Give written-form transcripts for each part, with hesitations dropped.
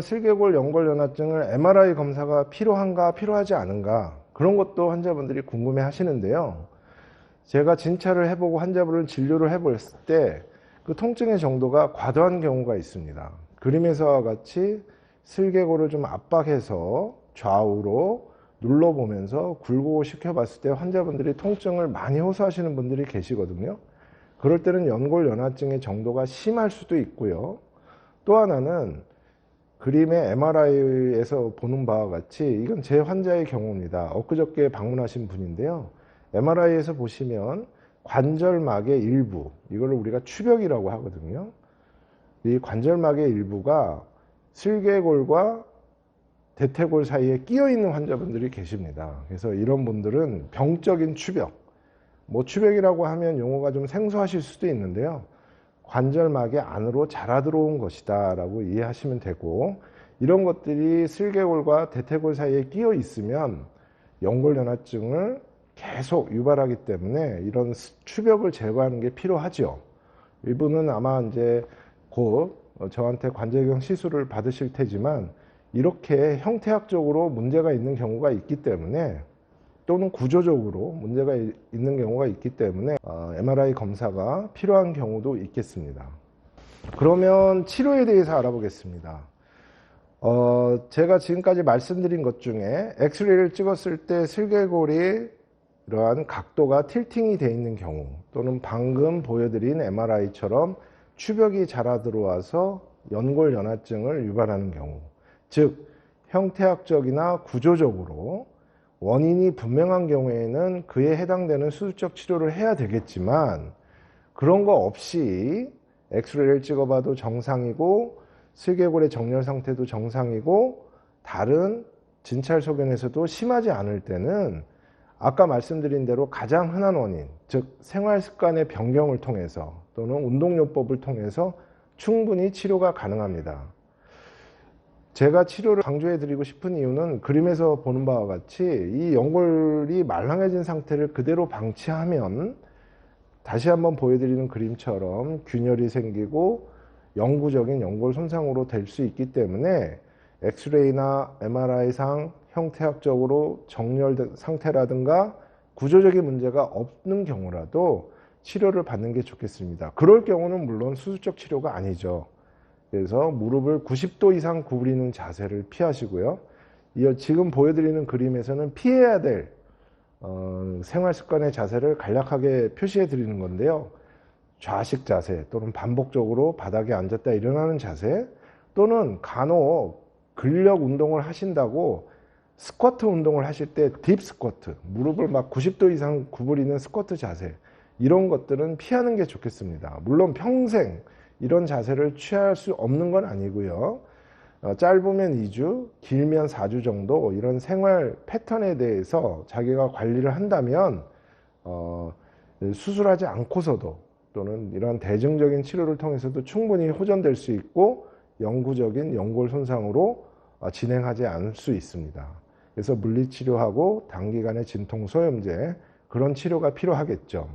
이런 슬개골 연골연화증을 MRI 검사가 필요한가 필요하지 않은가 그런 것도 환자분들이 궁금해 하시는데요. 제가 진찰을 해보고 환자분을 진료를 해봤을 때 그 통증의 정도가 과도한 경우가 있습니다. 그림에서와 같이 슬개골을 좀 압박해서 좌우로 눌러보면서 굴곡을 시켜봤을 때 환자분들이 통증을 많이 호소하시는 분들이 계시거든요. 그럴 때는 연골연화증의 정도가 심할 수도 있고요. 또 하나는 그림의 MRI에서 보는 바와 같이 이건 제 환자의 경우입니다. 엊그저께 방문하신 분인데요. MRI에서 보시면 관절막의 일부, 이걸 우리가 추벽이라고 하거든요. 이 관절막의 일부가 슬개골과 대퇴골 사이에 끼어 있는 환자분들이 계십니다. 그래서 이런 분들은 병적인 추벽, 뭐 추벽이라고 하면 용어가 좀 생소하실 수도 있는데요. 관절막의 안으로 자라 들어온 것이다 라고 이해하시면 되고, 이런 것들이 슬개골과 대퇴골 사이에 끼어 있으면 연골연화증을 계속 유발하기 때문에 이런 추벽을 제거하는 게 필요하죠. 이분은 아마 이제 곧 저한테 관절경 시술을 받으실 테지만 이렇게 형태학적으로 문제가 있는 경우가 있기 때문에, 또는 구조적으로 문제가 있는 경우가 있기 때문에 MRI 검사가 필요한 경우도 있겠습니다. 그러면 치료에 대해서 알아보겠습니다. 제가 지금까지 말씀드린 것 중에 엑스레이를 찍었을 때 슬개골이 이러한 각도가 틸팅이 되어 있는 경우, 또는 방금 보여드린 MRI처럼 추벽이 자라 들어와서 연골연화증을 유발하는 경우, 즉 형태학적이나 구조적으로 원인이 분명한 경우에는 그에 해당되는 수술적 치료를 해야 되겠지만, 그런 거 없이 엑스레이를 찍어봐도 정상이고 슬개골의 정렬 상태도 정상이고 다른 진찰 소견에서도 심하지 않을 때는 아까 말씀드린 대로 가장 흔한 원인, 즉 생활습관의 변경을 통해서 또는 운동요법을 통해서 충분히 치료가 가능합니다. 제가 치료를 강조해 드리고 싶은 이유는 그림에서 보는 바와 같이 이 연골이 말랑해진 상태를 그대로 방치하면 다시 한번 보여드리는 그림처럼 균열이 생기고 영구적인 연골 손상으로 될 수 있기 때문에 엑스레이나 MRI상 형태학적으로 정렬 상태라든가 구조적인 문제가 없는 경우라도 치료를 받는 게 좋겠습니다. 그럴 경우는 물론 수술적 치료가 아니죠. 그래서 무릎을 90도 이상 구부리는 자세를 피하시고요. 지금 보여드리는 그림에서는 피해야 될 생활습관의 자세를 간략하게 표시해 드리는 건데요. 좌식 자세, 또는 반복적으로 바닥에 앉았다 일어나는 자세, 또는 간혹 근력 운동을 하신다고 스쿼트 운동을 하실 때 딥 스쿼트, 무릎을 막 90도 이상 구부리는 스쿼트 자세, 이런 것들은 피하는 게 좋겠습니다. 물론 평생 이런 자세를 취할 수 없는 건 아니고요. 짧으면 2주, 길면 4주 정도 이런 생활 패턴에 대해서 자기가 관리를 한다면 수술하지 않고서도, 또는 이런 대증적인 치료를 통해서도 충분히 호전될 수 있고 영구적인 연골 손상으로 진행하지 않을 수 있습니다. 그래서 물리치료하고 단기간의 진통소염제, 그런 치료가 필요하겠죠.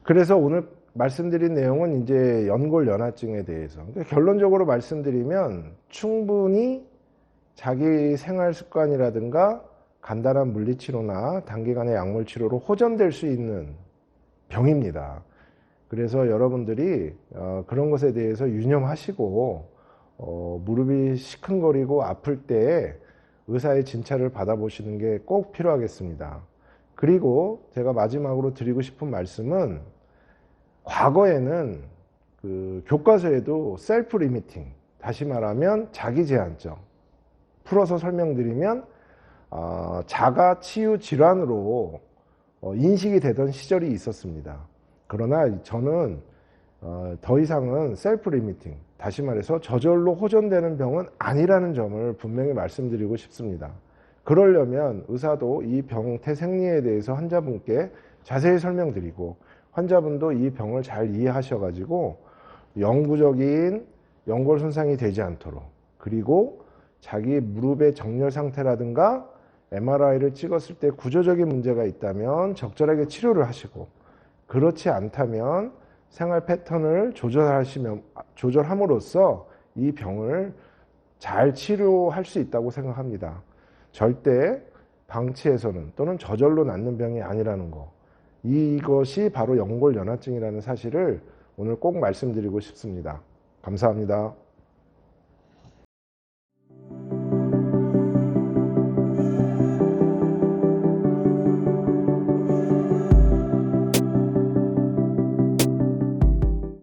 그래서 오늘 말씀드린 내용은 이제 연골연화증에 대해서, 결론적으로 말씀드리면 충분히 자기 생활습관이라든가 간단한 물리치료나 단기간의 약물치료로 호전될 수 있는 병입니다. 그래서 여러분들이 그런 것에 대해서 유념하시고 무릎이 시큰거리고 아플 때 의사의 진찰을 받아보시는 게 꼭 필요하겠습니다. 그리고 제가 마지막으로 드리고 싶은 말씀은, 과거에는 그 교과서에도 셀프 리미팅, 다시 말하면 자기 제한적, 풀어서 설명드리면 자가 치유 질환으로 인식이 되던 시절이 있었습니다. 그러나 저는 더 이상은 셀프 리미팅, 다시 말해서 저절로 호전되는 병은 아니라는 점을 분명히 말씀드리고 싶습니다. 그러려면 의사도 이 병 태생리에 대해서 환자분께 자세히 설명드리고, 환자분도 이 병을 잘 이해하셔가지고 영구적인 연골 손상이 되지 않도록, 그리고 자기 무릎의 정렬 상태라든가 MRI를 찍었을 때 구조적인 문제가 있다면 적절하게 치료를 하시고, 그렇지 않다면 생활 패턴을 조절함으로써 이 병을 잘 치료할 수 있다고 생각합니다. 절대 방치해서는 또는 저절로 낫는 병이 아니라는 거. 이것이 바로 연골연화증이라는 사실을 오늘 꼭 말씀드리고 싶습니다. 감사합니다.